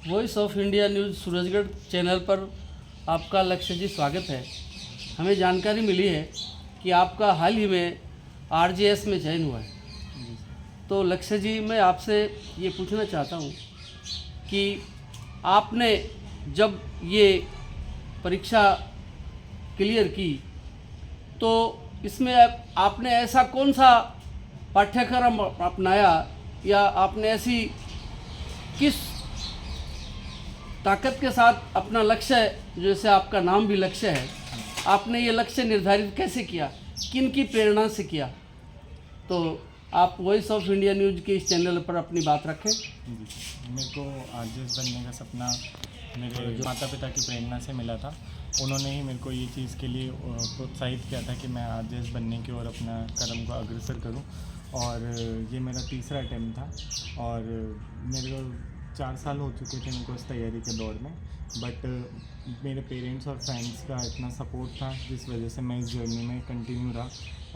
Voice of India news Surajgarh channel पर आपका लक्ष्य जी स्वागत है। हमें जानकारी मिली है कि आपका हाल ही में आरजेएस में चयन हुआ है। तो लक्ष्य जी, मैं आपसे ये पूछना चाहता हूँ कि आपने जब ये परीक्षा क्लियर की तो इसमें आपने ऐसा कौन सा पाठ्यक्रम अपनाया या आपने ऐसी किस ताकत के साथ अपना लक्ष्य, जैसे आपका नाम भी लक्ष्य है, आपने ये लक्ष्य निर्धारित कैसे किया, किन की प्रेरणा से किया? तो आप वॉइस ऑफ इंडिया न्यूज़ के इस चैनल पर अपनी बात रखें। मेरे को आरजेएस बनने का सपना मेरे माता पिता की प्रेरणा से मिला था। उन्होंने ही मेरे को ये चीज़ के लिए प्रोत्साहित किया था कि मैं आरजेएस बनने की ओर अपना कदम को अग्रसर करूं। और ये मेरा तीसरा अटैम्प्ट था और मेरे को 4 साल हो चुके थे मेरे को इस तैयारी के दौर में। बट मेरे पेरेंट्स और फ्रेंड्स का इतना सपोर्ट था जिस वजह से मैं इस जर्नी में कंटिन्यू रहा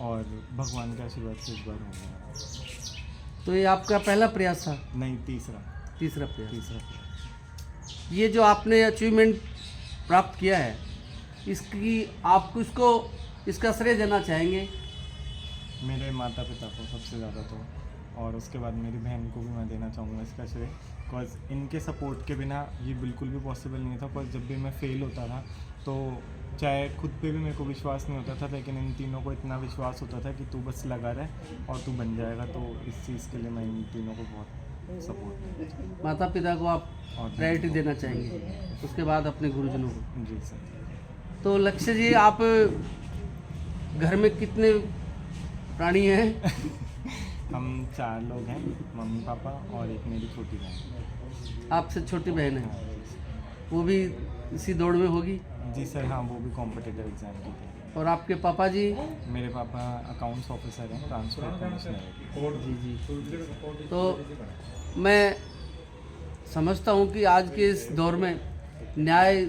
और भगवान के आशीर्वाद से इस बार हो गया। तो ये आपका पहला प्रयास था? नहीं, तीसरा प्रयास। ये जो आपने अचीवमेंट प्राप्त किया है, इसकी आप किसको इसका श्रेय देना चाहेंगे? मेरे माता पिता को सबसे ज़्यादा तो, और उसके बाद मेरी बहन को भी मैं देना चाहूँगा इसका श्रेय। बिकॉज इनके सपोर्ट के बिना ये बिल्कुल भी पॉसिबल नहीं था। बिकॉज जब भी मैं फेल होता था तो चाहे खुद पे भी मेरे को विश्वास नहीं होता था, लेकिन इन तीनों को इतना विश्वास होता था कि तू बस लगा रहे और तू बन जाएगा। तो इस चीज़ के लिए मैं इन तीनों को बहुत सपोर्ट। माता पिता को आप प्रायोरिटी देना चाहेंगे, उसके बाद अपने गुरुजनों को? जी सर। तो लक्ष्य जी, आप घर में कितने प्राणी हैं? हम 4 लोग हैं, मम्मी पापा और एक मेरी छोटी बहन। आपसे छोटी बहन है, वो भी इसी दौड़ में होगी? जी सर, हाँ, वो भी कॉम्पिटिटिव एग्जाम की थी। और आपके पापा जी? मेरे पापा अकाउंट्स ऑफिसर हैं, ट्रांसपोर्ट कमिश्नर। जी। तो मैं समझता हूँ कि आज के इस दौर में न्याय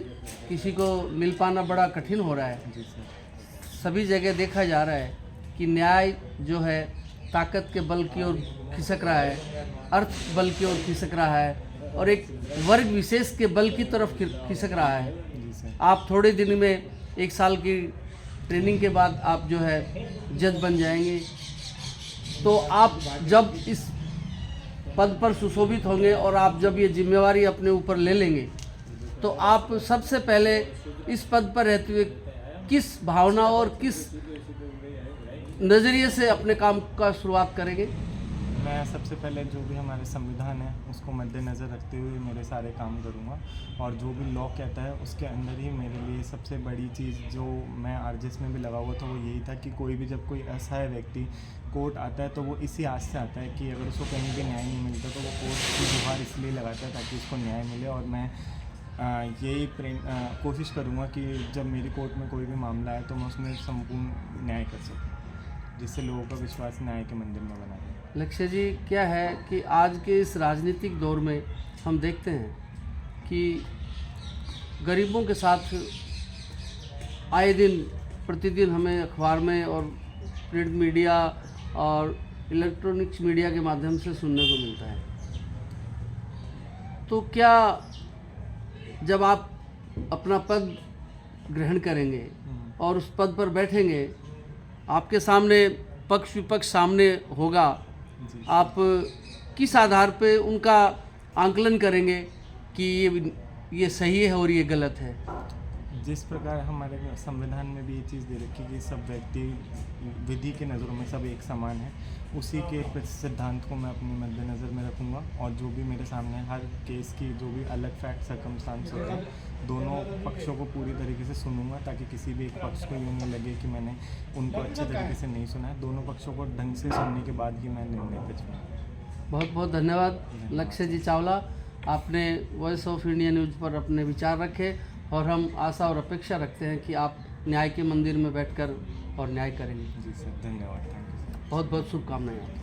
किसी को मिल पाना बड़ा कठिन हो रहा है। जी सर। सभी जगह देखा जा रहा है कि न्याय जो है ताकत के बल की ओर खिसक रहा है, अर्थ बल की ओर खिसक रहा है और एक वर्ग विशेष के बल की तरफ खिसक रहा है। जी सर। आप थोड़े दिन में 1 साल की ट्रेनिंग के बाद आप जो है जज बन जाएंगे। तो आप जब इस पद पर सुशोभित होंगे और आप जब ये जिम्मेवारी अपने ऊपर ले लेंगे तो आप सबसे पहले इस पद पर रहते हुए किस भावना और किस नज़रिए से अपने काम का शुरुआत करेंगे? मैं सबसे पहले जो भी हमारे संविधान है उसको मद्देनज़र रखते हुए मेरे सारे काम करूँगा और जो भी लॉ कहता है उसके अंदर ही मेरे लिए सबसे बड़ी चीज़ जो मैं आरजेएस में भी लगा हुआ था वो यही था कि कोई भी जब कोई असहाय व्यक्ति कोर्ट आता है तो वो इसी आस से आता है कि अगर उसको कहीं भी न्याय नहीं मिलता तो वो कोर्ट की गुहार इसलिए लगाता है ताकि उसको न्याय मिले। और मैं यही कोशिश करूँगा कि जब मेरी कोर्ट में कोई भी मामला है तो मैं उसमें संपूर्ण न्याय कर सकूँ, जिससे लोगों का विश्वास न्याय के मंदिर में बना है। लक्ष्य जी, क्या है कि आज के इस राजनीतिक दौर में हम देखते हैं कि गरीबों के साथ आए दिन प्रतिदिन हमें अखबार में और प्रिंट मीडिया और इलेक्ट्रॉनिक्स मीडिया के माध्यम से सुनने को मिलता है। तो क्या जब आप अपना पद ग्रहण करेंगे और उस पद पर बैठेंगे, आपके सामने पक्ष विपक्ष सामने होगा, आप किस आधार पे उनका आंकलन करेंगे कि ये सही है और ये गलत है? जिस प्रकार हमारे संविधान में भी ये चीज़ दे रखी है कि सब व्यक्ति विधि के नज़रों में सब एक समान है, उसी के सिद्धांत को मैं अपने मद्देनज़र में रखूँगा। और जो भी मेरे सामने हर केस की जो भी अलग फैक्ट सर्कमस्टांस होते हैं, दोनों पक्षों को पूरी तरीके से सुनूंगा ताकि किसी भी एक पक्ष को यूँ नहीं लगे कि मैंने उनको अच्छे तरीके से नहीं सुना है। दोनों पक्षों को ढंग से सुनने के बाद ही मैं निर्णय कर चुका। बहुत बहुत धन्यवाद लक्ष्य जी चावला, आपने वॉइस ऑफ इंडिया न्यूज़ पर अपने विचार रखे और हम आशा और अपेक्षा रखते हैं कि आप न्याय के मंदिर में बैठकर और न्याय करेंगे। जी सर, धन्यवाद। Thank you sir. बहुत बहुत शुभकामनाएं।